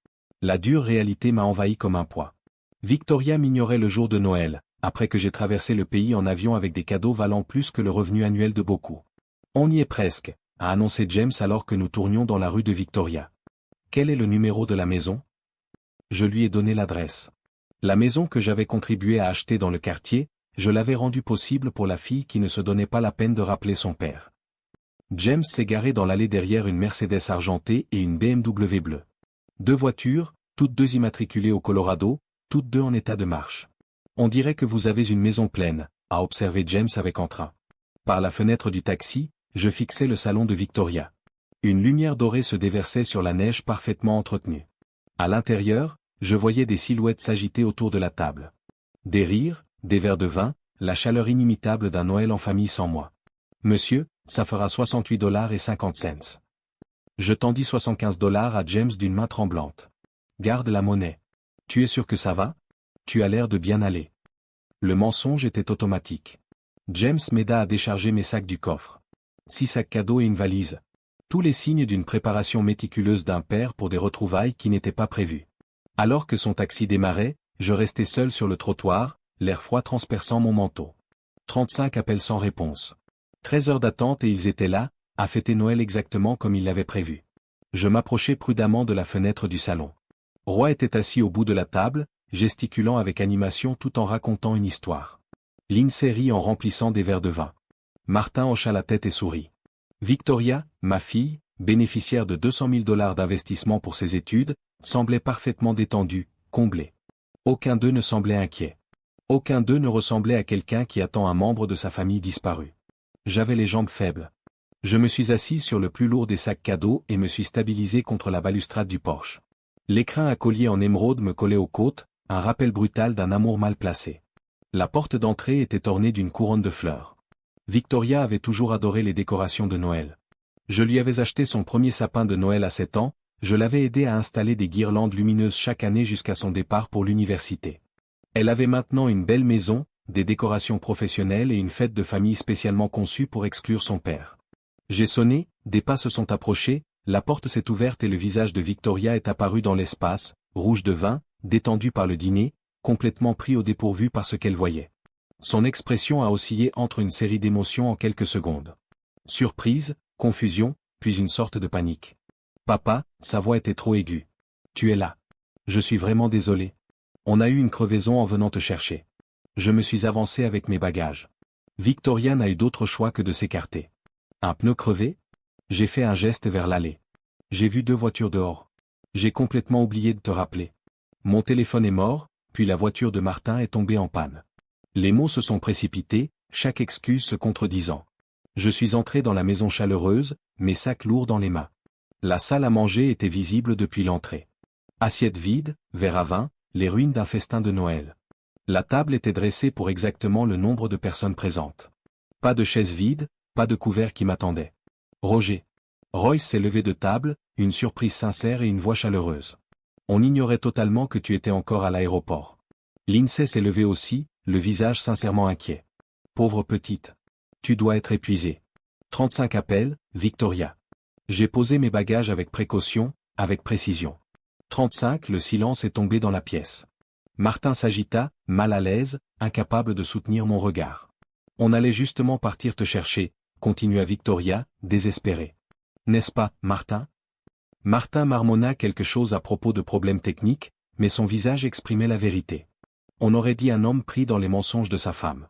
La dure réalité m'a envahi comme un poids. Victoria m'ignorait le jour de Noël, après que j'ai traversé le pays en avion avec des cadeaux valant plus que le revenu annuel de beaucoup. On y est presque, a annoncé James alors que nous tournions dans la rue de Victoria. Quel est le numéro de la maison? Je lui ai donné l'adresse. La maison que j'avais contribué à acheter dans le quartier, je l'avais rendue possible pour la fille qui ne se donnait pas la peine de rappeler son père. James s'est garé dans l'allée derrière une Mercedes argentée et une BMW bleue. 2 voitures, toutes 2 immatriculées au Colorado, toutes 2 en état de marche. On dirait que vous avez une maison pleine, a observé James avec entrain. Par la fenêtre du taxi, je fixais le salon de Victoria. Une lumière dorée se déversait sur la neige parfaitement entretenue. À l'intérieur, je voyais des silhouettes s'agiter autour de la table. Des rires, des verres de vin, la chaleur inimitable d'un Noël en famille sans moi. Monsieur, ça fera $68.50. Je tendis $75 à James d'une main tremblante. Garde la monnaie. Tu es sûr que ça va? Tu as l'air de bien aller. Le mensonge était automatique. James m'aida à décharger mes sacs du coffre. 6 sacs cadeaux et une valise. Tous les signes d'une préparation méticuleuse d'un père pour des retrouvailles qui n'étaient pas prévues. Alors que son taxi démarrait, je restais seul sur le trottoir, l'air froid transperçant mon manteau. 35 appels sans réponse. 13 heures d'attente et ils étaient là, à fêter Noël exactement comme ils l'avaient prévu. Je m'approchai prudemment de la fenêtre du salon. Roy était assis au bout de la table, gesticulant avec animation tout en racontant une histoire. Lindsay rit en remplissant des verres de vin. Martin hocha la tête et sourit. Victoria, ma fille, bénéficiaire de $200 000 d'investissement pour ses études, semblait parfaitement détendue, comblée. Aucun d'eux ne semblait inquiet. Aucun d'eux ne ressemblait à quelqu'un qui attend un membre de sa famille disparu. J'avais les jambes faibles. Je me suis assis sur le plus lourd des sacs cadeaux et me suis stabilisé contre la balustrade du porche. L'écrin à collier en émeraude me collait aux côtes, un rappel brutal d'un amour mal placé. La porte d'entrée était ornée d'une couronne de fleurs. Victoria avait toujours adoré les décorations de Noël. Je lui avais acheté son premier sapin de Noël à 7 ans, je l'avais aidé à installer des guirlandes lumineuses chaque année jusqu'à son départ pour l'université. Elle avait maintenant une belle maison, des décorations professionnelles et une fête de famille spécialement conçue pour exclure son père. J'ai sonné, des pas se sont approchés, la porte s'est ouverte et le visage de Victoria est apparu dans l'espace, rouge de vin, détendu par le dîner, complètement pris au dépourvu par ce qu'elle voyait. Son expression a oscillé entre une série d'émotions en quelques secondes. Surprise, confusion, puis une sorte de panique. Papa, sa voix était trop aiguë. Tu es là. Je suis vraiment désolé. On a eu une crevaison en venant te chercher. Je me suis avancé avec mes bagages. Victoria n'a eu d'autre choix que de s'écarter. Un pneu crevé? J'ai fait un geste vers l'allée. J'ai vu 2 voitures dehors. J'ai complètement oublié de te rappeler. Mon téléphone est mort, puis la voiture de Martin est tombée en panne. Les mots se sont précipités, chaque excuse se contredisant. Je suis entré dans la maison chaleureuse, mes sacs lourds dans les mains. La salle à manger était visible depuis l'entrée. Assiette vide, verre à vin, les ruines d'un festin de Noël. La table était dressée pour exactement le nombre de personnes présentes. Pas de chaise vide, pas de couvert qui m'attendait. Roger. Royce s'est levé de table, une surprise sincère et une voix chaleureuse. On ignorait totalement que tu étais encore à l'aéroport. Lindsay s'est levée aussi, le visage sincèrement inquiet. Pauvre petite. Tu dois être épuisée. 35 appels, Victoria. J'ai posé mes bagages avec précaution, avec précision. 35, le silence est tombé dans la pièce. Martin s'agita, mal à l'aise, incapable de soutenir mon regard. On allait justement partir te chercher, continua Victoria, désespérée. N'est-ce pas, Martin? Martin marmonna quelque chose à propos de problèmes techniques, mais son visage exprimait la vérité. On aurait dit un homme pris dans les mensonges de sa femme.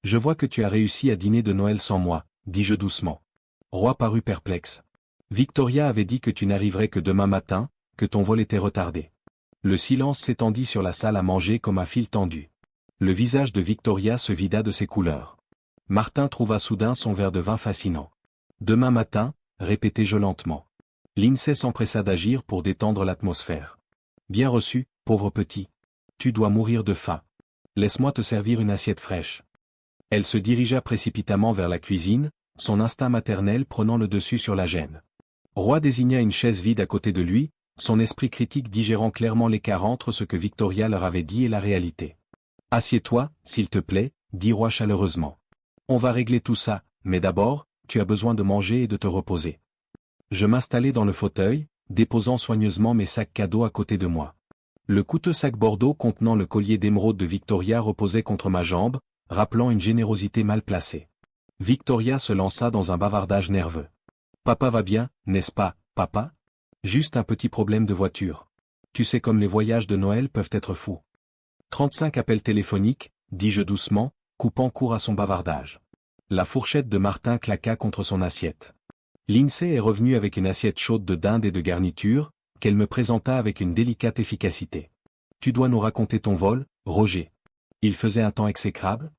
Je vois que tu as réussi à dîner de Noël sans moi, dis-je doucement. Roy parut perplexe. Victoria avait dit que tu n'arriverais que demain matin, que ton vol était retardé. Le silence s'étendit sur la salle à manger comme un fil tendu. Le visage de Victoria se vida de ses couleurs. Martin trouva soudain son verre de vin fascinant. Demain matin, répétai-je lentement. Lindsay s'empressa d'agir pour détendre l'atmosphère. Bien reçu, pauvre petit. Tu dois mourir de faim. Laisse-moi te servir une assiette fraîche. Elle se dirigea précipitamment vers la cuisine, son instinct maternel prenant le dessus sur la gêne. Roy désigna une chaise vide à côté de lui, son esprit critique digérant clairement l'écart entre ce que Victoria leur avait dit et la réalité. « Assieds-toi, s'il te plaît, » dit Roy chaleureusement. « On va régler tout ça, mais d'abord, tu as besoin de manger et de te reposer. » Je m'installai dans le fauteuil, déposant soigneusement mes sacs cadeaux à côté de moi. Le coûteux sac bordeaux contenant le collier d'émeraude de Victoria reposait contre ma jambe, rappelant une générosité mal placée. Victoria se lança dans un bavardage nerveux. « Papa va bien, n'est-ce pas, papa ? Juste un petit problème de voiture. Tu sais comme les voyages de Noël peuvent être fous. » 35 appels téléphoniques, dis-je doucement, coupant court à son bavardage. La fourchette de Martin claqua contre son assiette. Lindsay est revenue avec une assiette chaude de dinde et de garniture, qu'elle me présenta avec une délicate efficacité. « Tu dois nous raconter ton vol, Roger. Il faisait un temps exécrable ?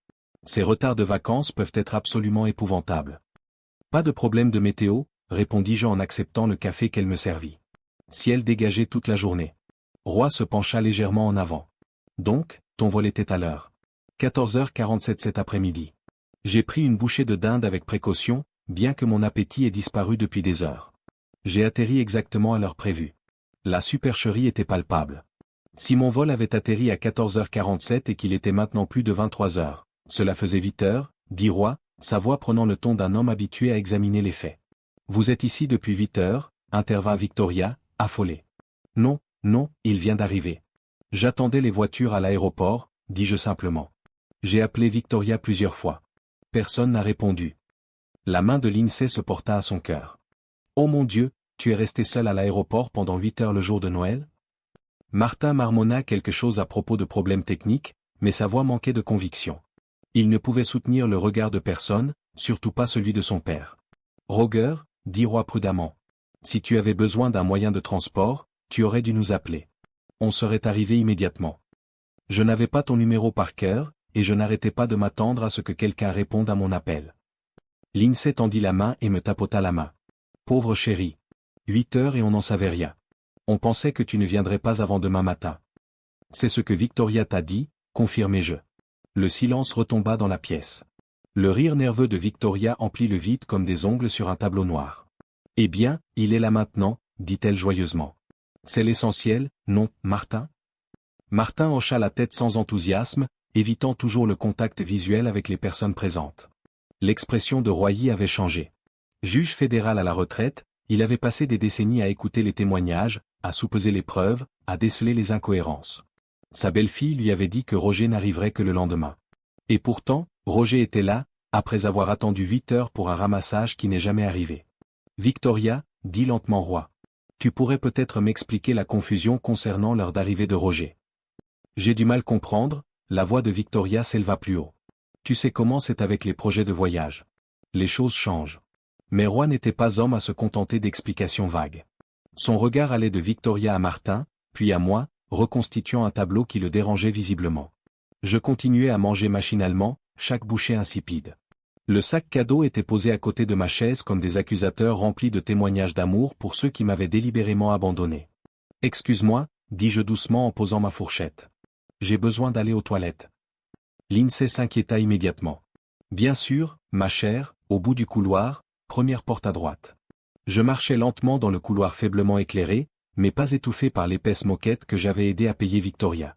Ces retards de vacances peuvent être absolument épouvantables. » « Pas de problème de météo, répondis-je en acceptant le café qu'elle me servit. Ciel dégagé toute la journée. Roy se pencha légèrement en avant. « Donc, ton vol était à l'heure. 14h47 cet après-midi. J'ai pris une bouchée de dinde avec précaution, bien que mon appétit ait disparu depuis des heures. J'ai atterri exactement à l'heure prévue. La supercherie était palpable. Si mon vol avait atterri à 14h47 et qu'il était maintenant plus de 23h, cela faisait 8 heures, dit Roy, sa voix prenant le ton d'un homme habitué à examiner les faits. Vous êtes ici depuis 8 heures, intervint Victoria, affolée. Non, non, il vient d'arriver. J'attendais les voitures à l'aéroport, dis-je simplement. J'ai appelé Victoria plusieurs fois. Personne n'a répondu. La main de Lindsay se porta à son cœur. Oh mon Dieu, tu es resté seul à l'aéroport pendant 8 heures le jour de Noël ? Martin marmonna quelque chose à propos de problèmes techniques, mais sa voix manquait de conviction. Il ne pouvait soutenir le regard de personne, surtout pas celui de son père. Roger, dit Roy prudemment. Si tu avais besoin d'un moyen de transport, tu aurais dû nous appeler. On serait arrivé immédiatement. Je n'avais pas ton numéro par cœur, et je n'arrêtais pas de m'attendre à ce que quelqu'un réponde à mon appel. Lindsay tendit la main et me tapota la main. Pauvre chérie. 8 heures et on n'en savait rien. On pensait que tu ne viendrais pas avant demain matin. C'est ce que Victoria t'a dit, confirmai-je. Le silence retomba dans la pièce. Le rire nerveux de Victoria emplit le vide comme des ongles sur un tableau noir. Eh bien, il est là maintenant, dit-elle joyeusement. C'est l'essentiel, non, Martin ? Martin hocha la tête sans enthousiasme, évitant toujours le contact visuel avec les personnes présentes. L'expression de Royer avait changé. Juge fédéral à la retraite, il avait passé des décennies à écouter les témoignages, à soupeser les preuves, à déceler les incohérences. Sa belle-fille lui avait dit que Roger n'arriverait que le lendemain. Et pourtant, Roger était là, après avoir attendu 8 heures pour un ramassage qui n'est jamais arrivé. Victoria, dit lentement Roy. Tu pourrais peut-être m'expliquer la confusion concernant l'heure d'arrivée de Roger. J'ai du mal comprendre, la voix de Victoria s'éleva plus haut. Tu sais comment c'est avec les projets de voyage. Les choses changent. Mais Roy n'était pas homme à se contenter d'explications vagues. Son regard allait de Victoria à Martin, puis à moi, reconstituant un tableau qui le dérangeait visiblement. Je continuais à manger machinalement, chaque bouchée insipide. Le sac cadeau était posé à côté de ma chaise comme des accusateurs remplis de témoignages d'amour pour ceux qui m'avaient délibérément abandonné. « Excuse-moi, dis-je doucement en posant ma fourchette. J'ai besoin d'aller aux toilettes. » Lindsay s'inquiéta immédiatement. « Bien sûr, ma chère, au bout du couloir, première porte à droite. » Je marchais lentement dans le couloir faiblement éclairé, mais pas étouffé par l'épaisse moquette que j'avais aidé à payer Victoria.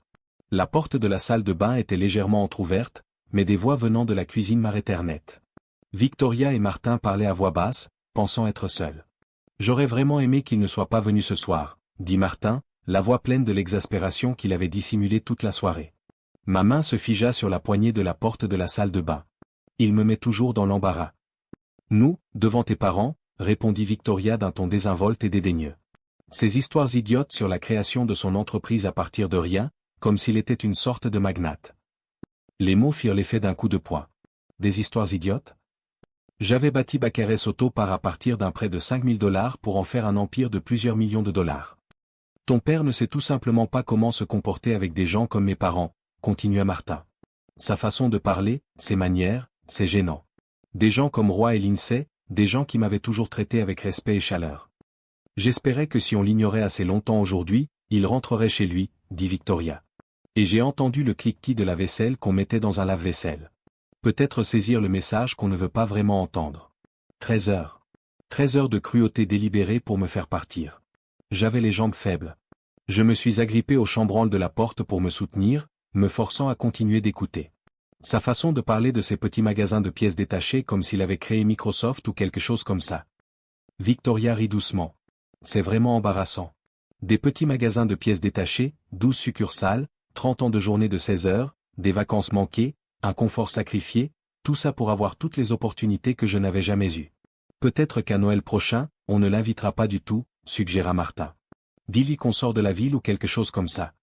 La porte de la salle de bain était légèrement entr'ouverte, mais des voix venant de la cuisine m'arrêtèrent net. Victoria et Martin parlaient à voix basse, pensant être seuls. « J'aurais vraiment aimé qu'il ne soit pas venu ce soir, » dit Martin, la voix pleine de l'exaspération qu'il avait dissimulée toute la soirée. Ma main se figea sur la poignée de la porte de la salle de bain. Il me met toujours dans l'embarras. « Nous, devant tes parents, » répondit Victoria d'un ton désinvolte et dédaigneux. Ces histoires idiotes sur la création de son entreprise à partir de rien, comme s'il était une sorte de magnate. Les mots firent l'effet d'un coup de poing. Des histoires idiotes ? J'avais bâti Baccares Auto à partir d'un prêt de $5000 pour en faire un empire de plusieurs millions de dollars. Ton père ne sait tout simplement pas comment se comporter avec des gens comme mes parents, continua Martin. Sa façon de parler, ses manières, c'est gênant. Des gens comme Roy et Lindsay, des gens qui m'avaient toujours traité avec respect et chaleur. J'espérais que si on l'ignorait assez longtemps aujourd'hui, il rentrerait chez lui, dit Victoria. Et j'ai entendu le cliquetis de la vaisselle qu'on mettait dans un lave-vaisselle. Peut-être saisir le message qu'on ne veut pas vraiment entendre. 13 heures. 13 heures de cruauté délibérée pour me faire partir. J'avais les jambes faibles. Je me suis agrippé au chambranle de la porte pour me soutenir, me forçant à continuer d'écouter. Sa façon de parler de ces petits magasins de pièces détachées comme s'il avait créé Microsoft ou quelque chose comme ça. Victoria rit doucement. C'est vraiment embarrassant. Des petits magasins de pièces détachées, 12 succursales, 30 ans de journée de 16 heures, des vacances manquées, un confort sacrifié, tout ça pour avoir toutes les opportunités que je n'avais jamais eues. Peut-être qu'à Noël prochain, on ne l'invitera pas du tout, suggéra Martin. Dis-lui qu'on sort de la ville ou quelque chose comme ça.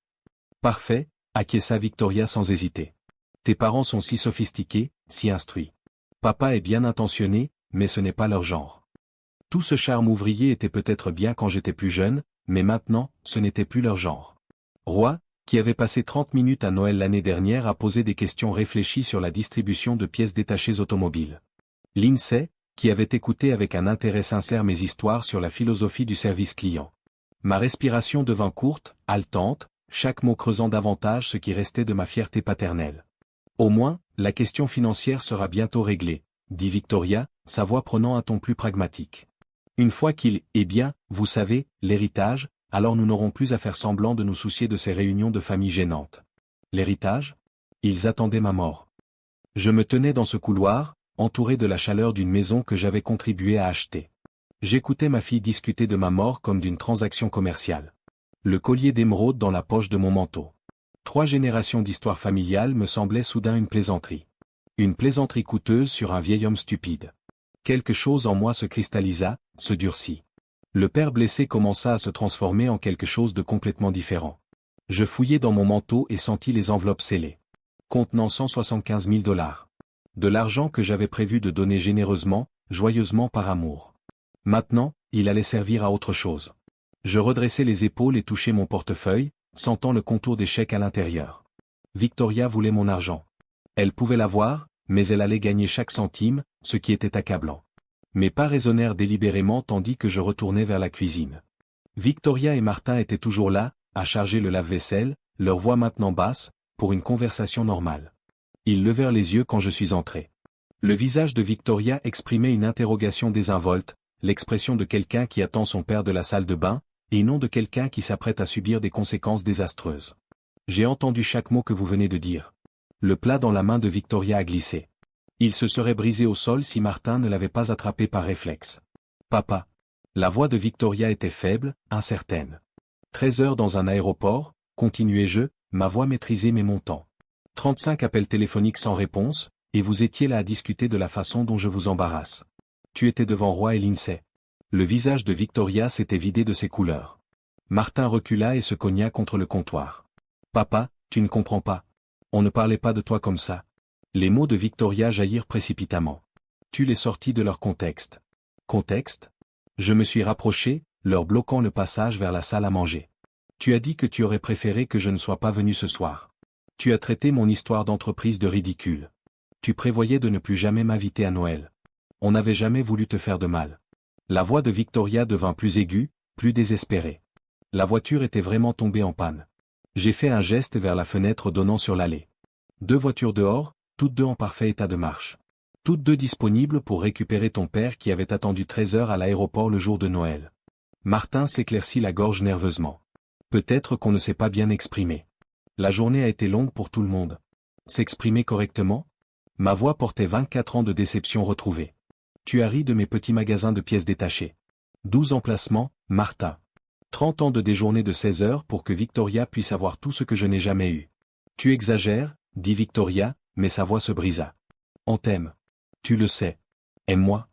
Parfait, acquiesça Victoria sans hésiter. Tes parents sont si sophistiqués, si instruits. Papa est bien intentionné, mais ce n'est pas leur genre. Tout ce charme ouvrier était peut-être bien quand j'étais plus jeune, mais maintenant, ce n'était plus leur genre. Roy, qui avait passé 30 minutes à Noël l'année dernière à poser des questions réfléchies sur la distribution de pièces détachées automobiles. Lindsay, qui avait écouté avec un intérêt sincère mes histoires sur la philosophie du service client. Ma respiration devint courte, haletante, chaque mot creusant davantage ce qui restait de ma fierté paternelle. Au moins, la question financière sera bientôt réglée, dit Victoria, sa voix prenant un ton plus pragmatique. Une fois qu'il, eh bien, vous savez, l'héritage, alors nous n'aurons plus à faire semblant de nous soucier de ces réunions de famille gênantes. L'héritage? Ils attendaient ma mort. Je me tenais dans ce couloir, entouré de la chaleur d'une maison que j'avais contribué à acheter. J'écoutais ma fille discuter de ma mort comme d'une transaction commerciale. Le collier d'émeraude dans la poche de mon manteau. 3 générations d'histoire familiale me semblaient soudain une plaisanterie. Une plaisanterie coûteuse sur un vieil homme stupide. Quelque chose en moi se cristallisa, se durcit. Le père blessé commença à se transformer en quelque chose de complètement différent. Je fouillai dans mon manteau et sentis les enveloppes scellées. Contenant 175 000 $. De l'argent que j'avais prévu de donner généreusement, joyeusement par amour. Maintenant, il allait servir à autre chose. Je redressai les épaules et touchai mon portefeuille, sentant le contour des chèques à l'intérieur. Victoria voulait mon argent. Elle pouvait l'avoir, mais elle allait gagner chaque centime, ce qui était accablant. Mes pas résonnèrent délibérément tandis que je retournais vers la cuisine. Victoria et Martin étaient toujours là, à charger le lave-vaisselle, leur voix maintenant basse, pour une conversation normale. Ils levèrent les yeux quand je suis entré. Le visage de Victoria exprimait une interrogation désinvolte, l'expression de quelqu'un qui attend son père de la salle de bain, et non de quelqu'un qui s'apprête à subir des conséquences désastreuses. J'ai entendu chaque mot que vous venez de dire. Le plat dans la main de Victoria a glissé. Il se serait brisé au sol si Martin ne l'avait pas attrapé par réflexe. Papa. La voix de Victoria était faible, incertaine. 13 heures dans un aéroport, continuai-je, ma voix maîtrisée mais montant. 35 appels téléphoniques sans réponse, et vous étiez là à discuter de la façon dont je vous embarrasse. Tu étais devant Roy et Lindsay. Le visage de Victoria s'était vidé de ses couleurs. Martin recula et se cogna contre le comptoir. Papa, tu ne comprends pas. On ne parlait pas de toi comme ça. Les mots de Victoria jaillirent précipitamment. Tu les sortis de leur contexte. Contexte? Je me suis rapproché, leur bloquant le passage vers la salle à manger. Tu as dit que tu aurais préféré que je ne sois pas venu ce soir. Tu as traité mon histoire d'entreprise de ridicule. Tu prévoyais de ne plus jamais m'inviter à Noël. On n'avait jamais voulu te faire de mal. La voix de Victoria devint plus aiguë, plus désespérée. La voiture était vraiment tombée en panne. J'ai fait un geste vers la fenêtre donnant sur l'allée. 2 voitures dehors, toutes 2 en parfait état de marche. Toutes 2 disponibles pour récupérer ton père qui avait attendu 13 heures à l'aéroport le jour de Noël. Martin s'éclaircit la gorge nerveusement. Peut-être qu'on ne s'est pas bien exprimé. La journée a été longue pour tout le monde. S'exprimer correctement? Ma voix portait 24 ans de déception retrouvée. Tu as ri de mes petits magasins de pièces détachées. 12 emplacements, Martin. 30 ans de déjournée de 16 heures pour que Victoria puisse avoir tout ce que je n'ai jamais eu. Tu exagères, dit Victoria, mais sa voix se brisa. On t'aime. Tu le sais. Aime-moi.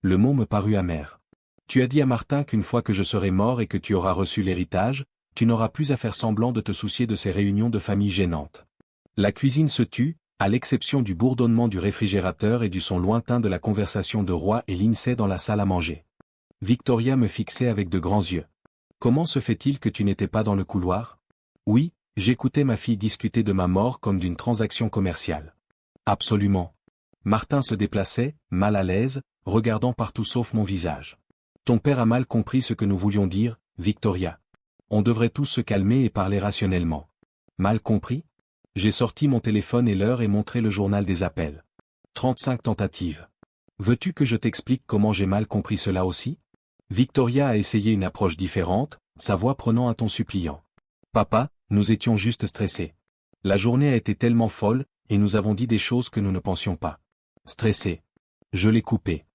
Le mot me parut amer. Tu as dit à Martin qu'une fois que je serai mort et que tu auras reçu l'héritage, tu n'auras plus à faire semblant de te soucier de ces réunions de famille gênantes. La cuisine se tut, à l'exception du bourdonnement du réfrigérateur et du son lointain de la conversation de Roy et Lindsay dans la salle à manger. Victoria me fixait avec de grands yeux. Comment se fait-il que tu n'étais pas dans le couloir? Oui, j'écoutais ma fille discuter de ma mort comme d'une transaction commerciale. Absolument. Martin se déplaçait, mal à l'aise, regardant partout sauf mon visage. Ton père a mal compris ce que nous voulions dire, Victoria. On devrait tous se calmer et parler rationnellement. Mal compris? J'ai sorti mon téléphone et l'heure et montré le journal des appels. 35 tentatives. Veux-tu que je t'explique comment j'ai mal compris cela aussi? Victoria a essayé une approche différente, sa voix prenant un ton suppliant. Papa, nous étions juste stressés. La journée a été tellement folle, et nous avons dit des choses que nous ne pensions pas. Stressé. Je l'ai coupé.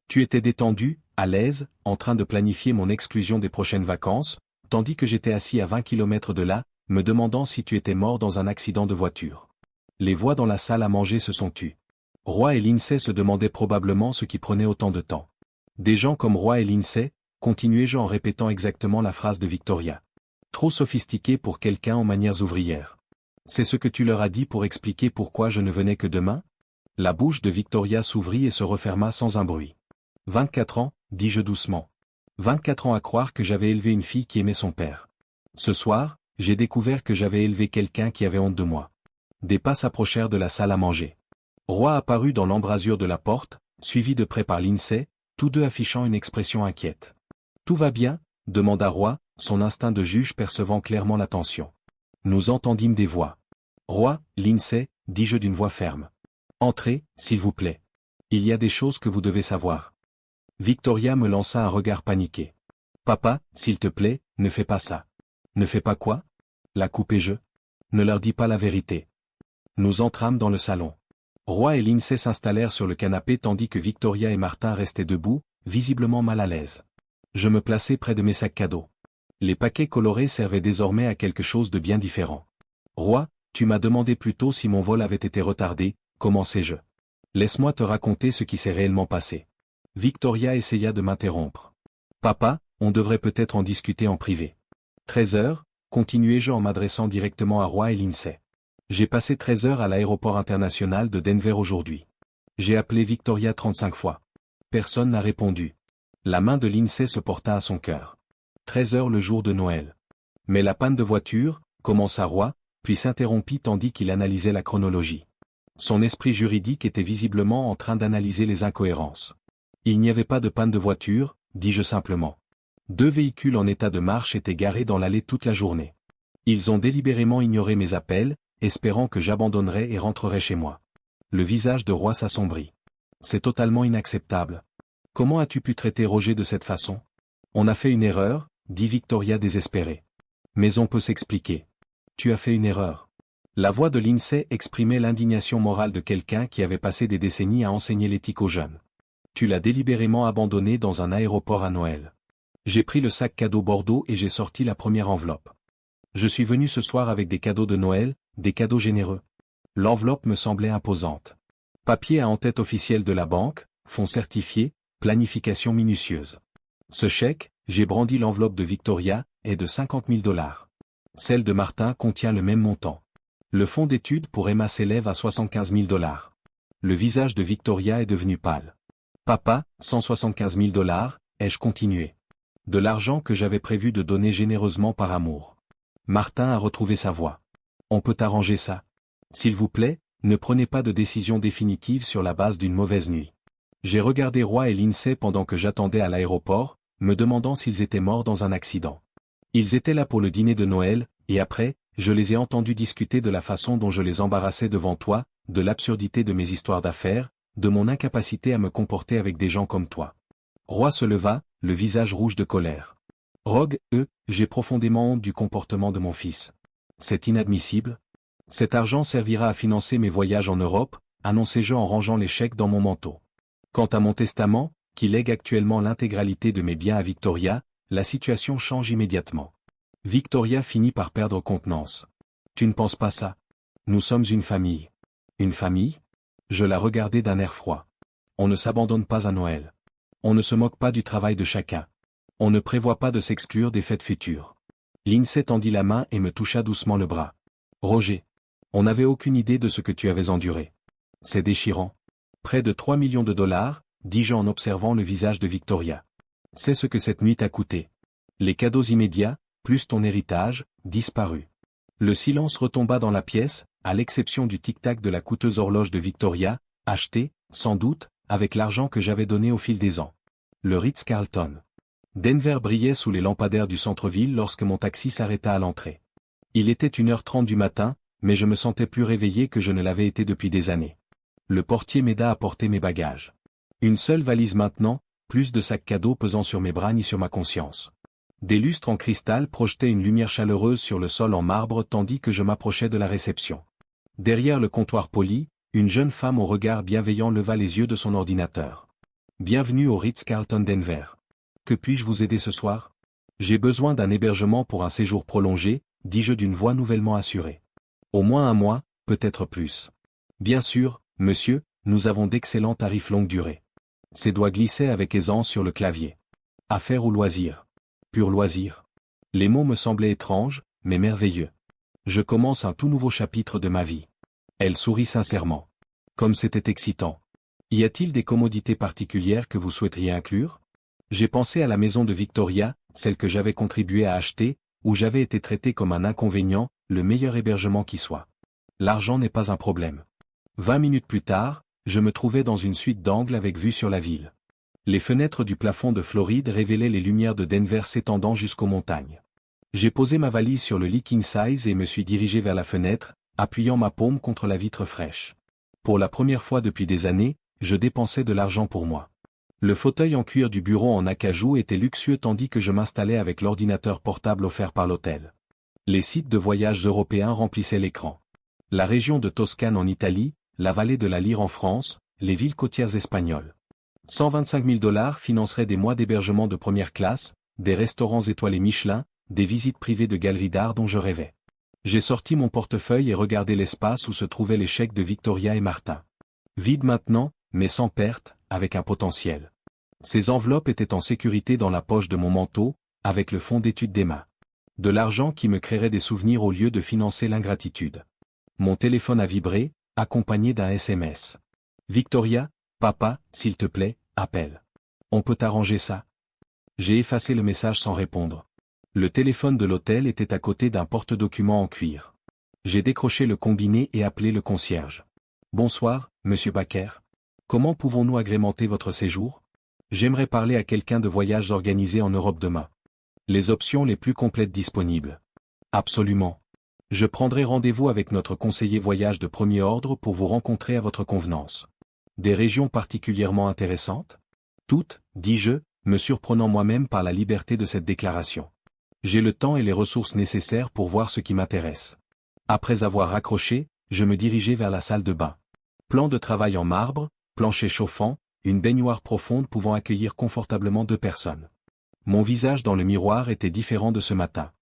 Tu étais détendu, à l'aise, en train de planifier mon exclusion des prochaines vacances, tandis que j'étais assis à 20 kilomètres de là, me demandant si tu étais mort dans un accident de voiture. Les voix dans la salle à manger se sont tues. Roy et Lindsay se demandaient probablement ce qui prenait autant de temps. Des gens comme Roy et Lindsay, continuai-je en répétant exactement la phrase de Victoria. Trop sophistiqué pour quelqu'un aux manières ouvrières. C'est ce que tu leur as dit pour expliquer pourquoi je ne venais que demain? La bouche de Victoria s'ouvrit et se referma sans un bruit. 24 ans, dis-je doucement. 24 ans à croire que j'avais élevé une fille qui aimait son père. Ce soir, j'ai découvert que j'avais élevé quelqu'un qui avait honte de moi. Des pas s'approchèrent de la salle à manger. Roy apparut dans l'embrasure de la porte, suivi de près par Lindsay, tous deux affichant une expression inquiète. « Tout va bien ?» demanda Roy, son instinct de juge percevant clairement la tension. Nous entendîmes des voix. « Roy, Lindsay, dis-je d'une voix ferme. Entrez, s'il vous plaît. Il y a des choses que vous devez savoir. » Victoria me lança un regard paniqué. « Papa, s'il te plaît, ne fais pas ça. »« Ne fais pas quoi ?» La coupai-je. « Ne leur dis pas la vérité. » Nous entrâmes dans le salon. Roy et Lindsay s'installèrent sur le canapé tandis que Victoria et Martin restaient debout, visiblement mal à l'aise. Je me plaçai près de mes sacs cadeaux. Les paquets colorés servaient désormais à quelque chose de bien différent. « Roy, tu m'as demandé plus tôt si mon vol avait été retardé, commençai-je. Laisse-moi te raconter ce qui s'est réellement passé. » Victoria essaya de m'interrompre. « Papa, on devrait peut-être en discuter en privé. » 13 heures, continuai-je en m'adressant directement à Roy et Lindsay. J'ai passé 13 heures à l'aéroport international de Denver aujourd'hui. J'ai appelé Victoria 35 fois. Personne n'a répondu. La main de Lindsay se porta à son cœur. 13 heures le jour de Noël. Mais la panne de voiture, commença Roy, puis s'interrompit tandis qu'il analysait la chronologie. Son esprit juridique était visiblement en train d'analyser les incohérences. Il n'y avait pas de panne de voiture, dis-je simplement. 2 véhicules en état de marche étaient garés dans l'allée toute la journée. Ils ont délibérément ignoré mes appels, espérant que j'abandonnerais et rentrerais chez moi. Le visage de Roy s'assombrit. C'est totalement inacceptable. Comment as-tu pu traiter Roger de cette façon? On a fait une erreur, dit Victoria désespérée. Mais on peut s'expliquer. Tu as fait une erreur. La voix de Lindsay exprimait l'indignation morale de quelqu'un qui avait passé des décennies à enseigner l'éthique aux jeunes. Tu l'as délibérément abandonné dans un aéroport à Noël. J'ai pris le sac cadeau Bordeaux et j'ai sorti la première enveloppe. Je suis venu ce soir avec des cadeaux de Noël, des cadeaux généreux. L'enveloppe me semblait imposante. Papier à en-tête officielle de la banque, fonds certifiés, planification minutieuse. Ce chèque, j'ai brandi l'enveloppe de Victoria, est de 50 000 $. Celle de Martin contient le même montant. Le fonds d'études pour Emma s'élève à 75 000 $. Le visage de Victoria est devenu pâle. Papa, 175 000 $, ai-je continué. De l'argent que j'avais prévu de donner généreusement par amour. Martin a retrouvé sa voix. On peut arranger ça. S'il vous plaît, ne prenez pas de décision définitive sur la base d'une mauvaise nuit. J'ai regardé Roy et Lindsay pendant que j'attendais à l'aéroport, me demandant s'ils étaient morts dans un accident. Ils étaient là pour le dîner de Noël, et après, je les ai entendus discuter de la façon dont je les embarrassais devant toi, de l'absurdité de mes histoires d'affaires, de mon incapacité à me comporter avec des gens comme toi. Roy se leva, le visage rouge de colère. Rogue, j'ai profondément honte du comportement de mon fils. C'est inadmissible. Cet argent servira à financer mes voyages en Europe, annonçai-je en rangeant les chèques dans mon manteau. Quant à mon testament, qui lègue actuellement l'intégralité de mes biens à Victoria, la situation change immédiatement. Victoria finit par perdre contenance. Tu ne penses pas ça? Nous sommes une famille. Une famille? Je la regardai d'un air froid. On ne s'abandonne pas à Noël. On ne se moque pas du travail de chacun. On ne prévoit pas de s'exclure des fêtes futures. Lindsay tendit la main et me toucha doucement le bras. Roger. On n'avait aucune idée de ce que tu avais enduré. C'est déchirant. Près de 3 millions de $, dis-je en observant le visage de Victoria. C'est ce que cette nuit t'a coûté. Les cadeaux immédiats, plus ton héritage, disparus. Le silence retomba dans la pièce, à l'exception du tic-tac de la coûteuse horloge de Victoria, achetée, sans doute, avec l'argent que j'avais donné au fil des ans. Le Ritz-Carlton. Denver brillait sous les lampadaires du centre-ville lorsque mon taxi s'arrêta à l'entrée. Il était 1h30 du matin, mais je me sentais plus réveillé que je ne l'avais été depuis des années. Le portier m'aida à porter mes bagages. Une seule valise maintenant, plus de sacs cadeaux pesant sur mes bras ni sur ma conscience. Des lustres en cristal projetaient une lumière chaleureuse sur le sol en marbre tandis que je m'approchais de la réception. Derrière le comptoir poli, une jeune femme au regard bienveillant leva les yeux de son ordinateur. Bienvenue au Ritz-Carlton Denver. Que puis-je vous aider ce soir? J'ai besoin d'un hébergement pour un séjour prolongé, dis-je d'une voix nouvellement assurée. Au moins un mois, peut-être plus. Bien sûr, monsieur, nous avons d'excellents tarifs longue durée. Ses doigts glissaient avec aisance sur le clavier. Affaires ou loisirs? Pur loisir. Les mots me semblaient étranges, mais merveilleux. Je commence un tout nouveau chapitre de ma vie. Elle sourit sincèrement. Comme c'était excitant. Y a-t-il des commodités particulières que vous souhaiteriez inclure? J'ai pensé à la maison de Victoria, celle que j'avais contribué à acheter, où j'avais été traité comme un inconvénient, le meilleur hébergement qui soit. L'argent n'est pas un problème. 20 minutes plus tard, je me trouvais dans une suite d'angles avec vue sur la ville. Les fenêtres du plafond de Floride révélaient les lumières de Denver s'étendant jusqu'aux montagnes. J'ai posé ma valise sur le lit king size et me suis dirigé vers la fenêtre, appuyant ma paume contre la vitre fraîche. Pour la première fois depuis des années, je dépensais de l'argent pour moi. Le fauteuil en cuir du bureau en acajou était luxueux tandis que je m'installais avec l'ordinateur portable offert par l'hôtel. Les sites de voyages européens remplissaient l'écran. La région de Toscane en Italie, la vallée de la Lyre en France, les villes côtières espagnoles. 125 000 $ financeraient des mois d'hébergement de première classe, des restaurants étoilés Michelin, des visites privées de galeries d'art dont je rêvais. J'ai sorti mon portefeuille et regardé l'espace où se trouvaient les chèques de Victoria et Martin. Vide maintenant, mais sans perte, avec un potentiel. Ces enveloppes étaient en sécurité dans la poche de mon manteau, avec le fonds d'études d'Emma. De l'argent qui me créerait des souvenirs au lieu de financer l'ingratitude. Mon téléphone a vibré, accompagné d'un SMS. Victoria, papa, s'il te plaît, appelle. On peut arranger ça? J'ai effacé le message sans répondre. Le téléphone de l'hôtel était à côté d'un porte-documents en cuir. J'ai décroché le combiné et appelé le concierge. Bonsoir, monsieur Baker. Comment pouvons-nous agrémenter votre séjour? J'aimerais parler à quelqu'un de voyages organisés en Europe demain. Les options les plus complètes disponibles. Absolument. Je prendrai rendez-vous avec notre conseiller voyage de premier ordre pour vous rencontrer à votre convenance. Des régions particulièrement intéressantes? Toutes, dis-je, me surprenant moi-même par la liberté de cette déclaration. J'ai le temps et les ressources nécessaires pour voir ce qui m'intéresse. Après avoir raccroché, je me dirigeai vers la salle de bain. Plan de travail en marbre, plancher chauffant, une baignoire profonde pouvant accueillir confortablement 2 personnes. Mon visage dans le miroir était différent de ce matin.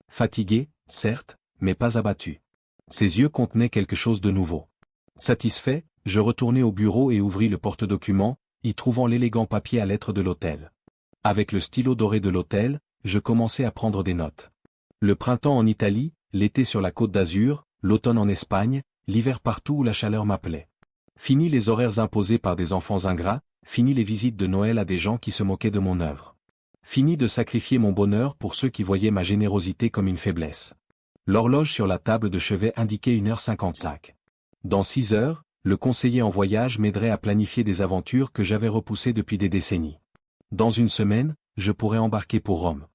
Fatigué, certes, mais pas abattu. Ses yeux contenaient quelque chose de nouveau. Satisfait, je retournai au bureau et ouvris le porte-documents, y trouvant l'élégant papier à lettres de l'hôtel. Avec le stylo doré de l'hôtel, je commençai à prendre des notes. Le printemps en Italie, l'été sur la Côte d'Azur, l'automne en Espagne, l'hiver partout où la chaleur m'appelait. Fini les horaires imposés par des enfants ingrats, fini les visites de Noël à des gens qui se moquaient de mon œuvre. Fini de sacrifier mon bonheur pour ceux qui voyaient ma générosité comme une faiblesse. L'horloge sur la table de chevet indiquait 1h55. Dans 6 heures, le conseiller en voyage m'aiderait à planifier des aventures que j'avais repoussées depuis des décennies. Dans une semaine, je pourrais embarquer pour Rome.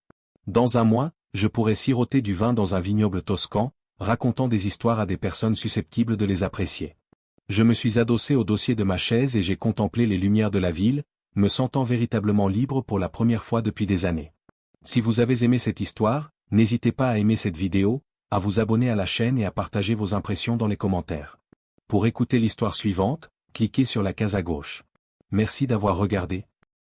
Dans un mois, je pourrais siroter du vin dans un vignoble toscan, racontant des histoires à des personnes susceptibles de les apprécier. Je me suis adossé au dossier de ma chaise et j'ai contemplé les lumières de la ville, me sentant véritablement libre pour la première fois depuis des années. Si vous avez aimé cette histoire, n'hésitez pas à aimer cette vidéo, à vous abonner à la chaîne et à partager vos impressions dans les commentaires. Pour écouter l'histoire suivante, cliquez sur la case à gauche. Merci d'avoir regardé.